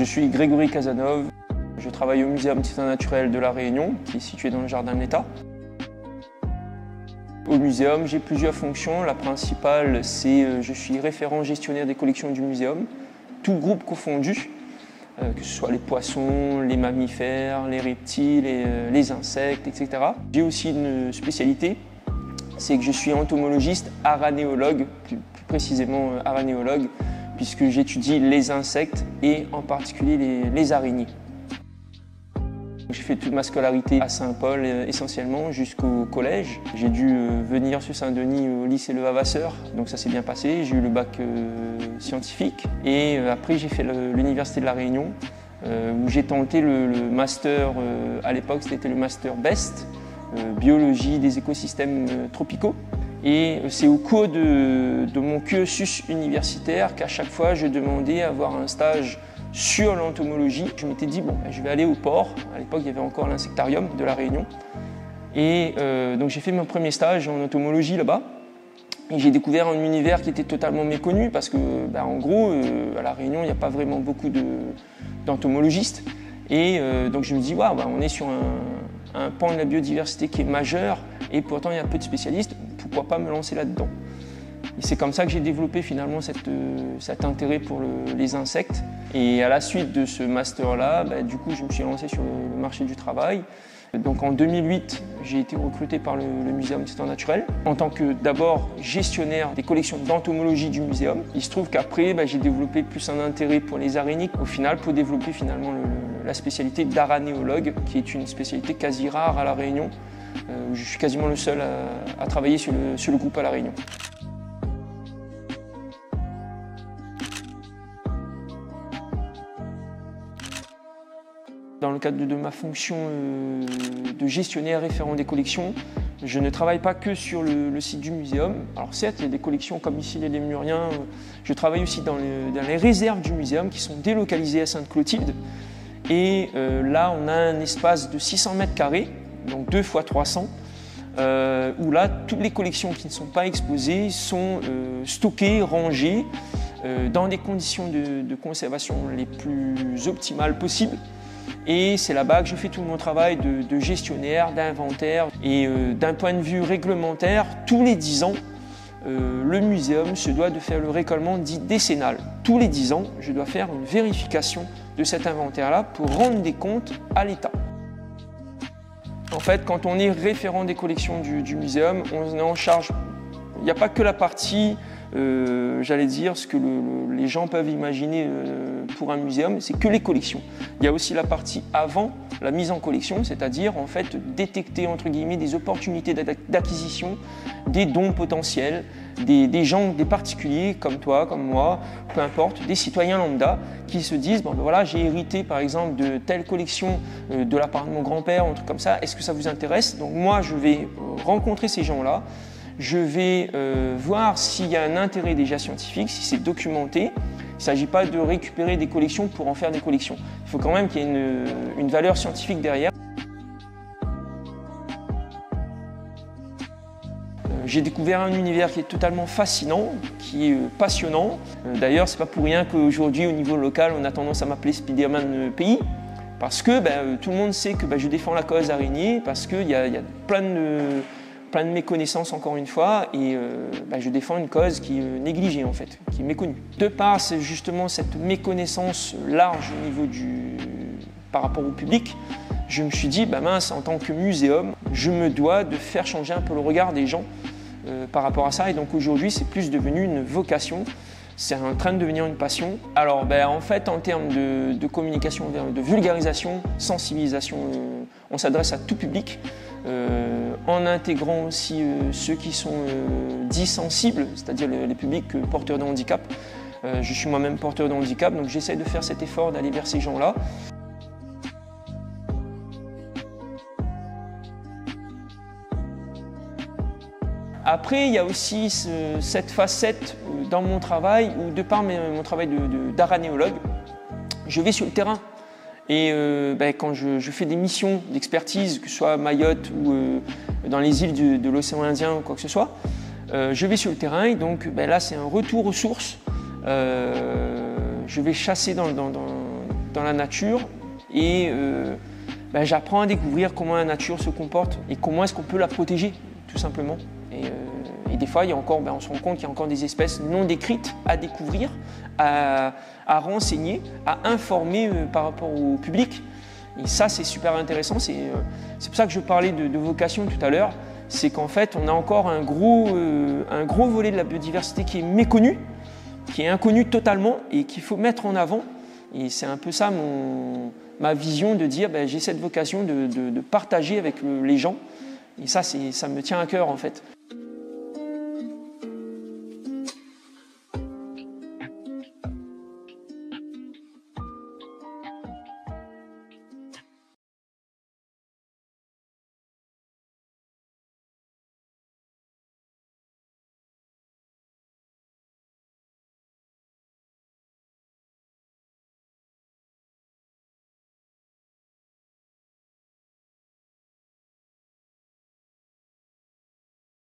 suis Grégory Casanov, je travaille au Muséum d'histoire naturelle de La Réunion, qui est situé dans le jardin de l'État. Au muséum, j'ai plusieurs fonctions. La principale, c'est je suis référent gestionnaire des collections du muséum, tout groupe confondu, que ce soit les poissons, les mammifères, les reptiles, les insectes, etc. J'ai aussi une spécialité, c'est que je suis entomologiste aranéologue, plus précisément aranéologue, puisque j'étudie les insectes et en particulier les araignées. J'ai fait toute ma scolarité à Saint-Paul essentiellement jusqu'au collège. J'ai dû venir sur Saint-Denis au lycée Le Vavasseur, donc ça s'est bien passé. J'ai eu le bac scientifique et après j'ai fait l'université de La Réunion où j'ai tenté le master, à l'époque c'était le master BEST, biologie des écosystèmes tropicaux. Et c'est au cours de mon cursus universitaire qu'à chaque fois je demandais à avoir un stage sur l'entomologie. Je m'étais dit, bon, je vais aller au port. À l'époque, il y avait encore l'insectarium de La Réunion. Et donc j'ai fait mon premier stage en entomologie là-bas. Et j'ai découvert un univers qui était totalement méconnu parce que, en gros, à La Réunion, il n'y a pas vraiment beaucoup d'entomologistes. Et donc je me dis, waouh, on est sur un pan de la biodiversité qui est majeur et pourtant il y a peu de spécialistes. Pourquoi pas me lancer là-dedans? Et c'est comme ça que j'ai développé finalement cet intérêt pour les insectes. Et à la suite de ce master-là, du coup, je me suis lancé sur le marché du travail. Donc en 2008, j'ai été recruté par le Muséum d'histoire naturelle en tant que d'abord gestionnaire des collections d'entomologie du muséum. Il se trouve qu'après, j'ai développé plus un intérêt pour les araignées, au final, pour développer finalement la spécialité d'aranéologue, qui est une spécialité quasi rare à La Réunion, où je suis quasiment le seul à travailler sur le groupe à La Réunion. Dans le cadre de ma fonction de gestionnaire référent des collections, je ne travaille pas que sur le site du muséum. Alors certes, il y a des collections comme ici les Lémuriens. Je travaille aussi dans les réserves du muséum qui sont délocalisées à Sainte-Clotilde. Et là, on a un espace de 600 mètres carrés, donc 2 x 300, où là, toutes les collections qui ne sont pas exposées sont stockées, rangées, dans des conditions de conservation les plus optimales possibles. Et c'est là-bas que je fais tout mon travail de gestionnaire, d'inventaire. Et d'un point de vue réglementaire, tous les 10 ans, le muséum se doit de faire le récolement dit décennal. Tous les 10 ans, je dois faire une vérification de cet inventaire-là pour rendre des comptes à l'État. En fait, quand on est référent des collections du muséum, on est en charge. Il n'y a pas que la partie, j'allais dire, ce que les gens peuvent imaginer pour un muséum, c'est que les collections. Il y a aussi la partie avant la mise en collection, c'est-à-dire en fait détecter entre guillemets des opportunités d'acquisition, des dons potentiels, des gens, des particuliers comme toi, comme moi, peu importe, des citoyens lambda qui se disent bon, voilà, j'ai hérité par exemple de telle collection de la part de mon grand-père, un truc comme ça, est-ce que ça vous intéresse? Donc moi je vais rencontrer ces gens-là. Je vais voir s'il y a un intérêt déjà scientifique, si c'est documenté. Il ne s'agit pas de récupérer des collections pour en faire des collections. Il faut quand même qu'il y ait une valeur scientifique derrière. J'ai découvert un univers qui est totalement fascinant, qui est passionnant. D'ailleurs, ce n'est pas pour rien qu'aujourd'hui, au niveau local, on a tendance à m'appeler Spider-Man pays. Parce que tout le monde sait que je défends la cause araignée, parce qu'il y a plein de méconnaissances encore une fois, et je défends une cause qui est négligée en fait, qui est méconnue. De par justement cette méconnaissance large au niveau par rapport au public, je me suis dit, mince, en tant que muséum, je me dois de faire changer un peu le regard des gens par rapport à ça, et donc aujourd'hui c'est plus devenu une vocation. C'est en train de devenir une passion. Alors en fait, en termes de communication, de vulgarisation, sensibilisation, on s'adresse à tout public, en intégrant aussi ceux qui sont dits sensibles, c'est-à-dire les publics porteurs de handicap. Je suis moi-même porteur de handicap, donc j'essaie de faire cet effort d'aller vers ces gens-là. Après, il y a aussi cette facette dans mon travail, où de par mon travail d'aranéologue, je vais sur le terrain. Et quand je fais des missions d'expertise, que ce soit à Mayotte ou dans les îles de l'océan Indien ou quoi que ce soit, je vais sur le terrain et donc là c'est un retour aux sources. Je vais chasser dans dans la nature et j'apprends à découvrir comment la nature se comporte et comment est-ce qu'on peut la protéger, tout simplement. Et des fois, on se rend compte qu'il y a encore des espèces non décrites à découvrir, à renseigner, à informer par rapport au public. Et ça, c'est super intéressant. C'est pour ça que je parlais de vocation tout à l'heure. C'est qu'en fait, on a encore un gros volet de la biodiversité qui est méconnu, qui est inconnu totalement et qu'il faut mettre en avant. Et c'est un peu ça ma vision de dire j'ai cette vocation de partager avec les gens. Et ça me tient à cœur en fait.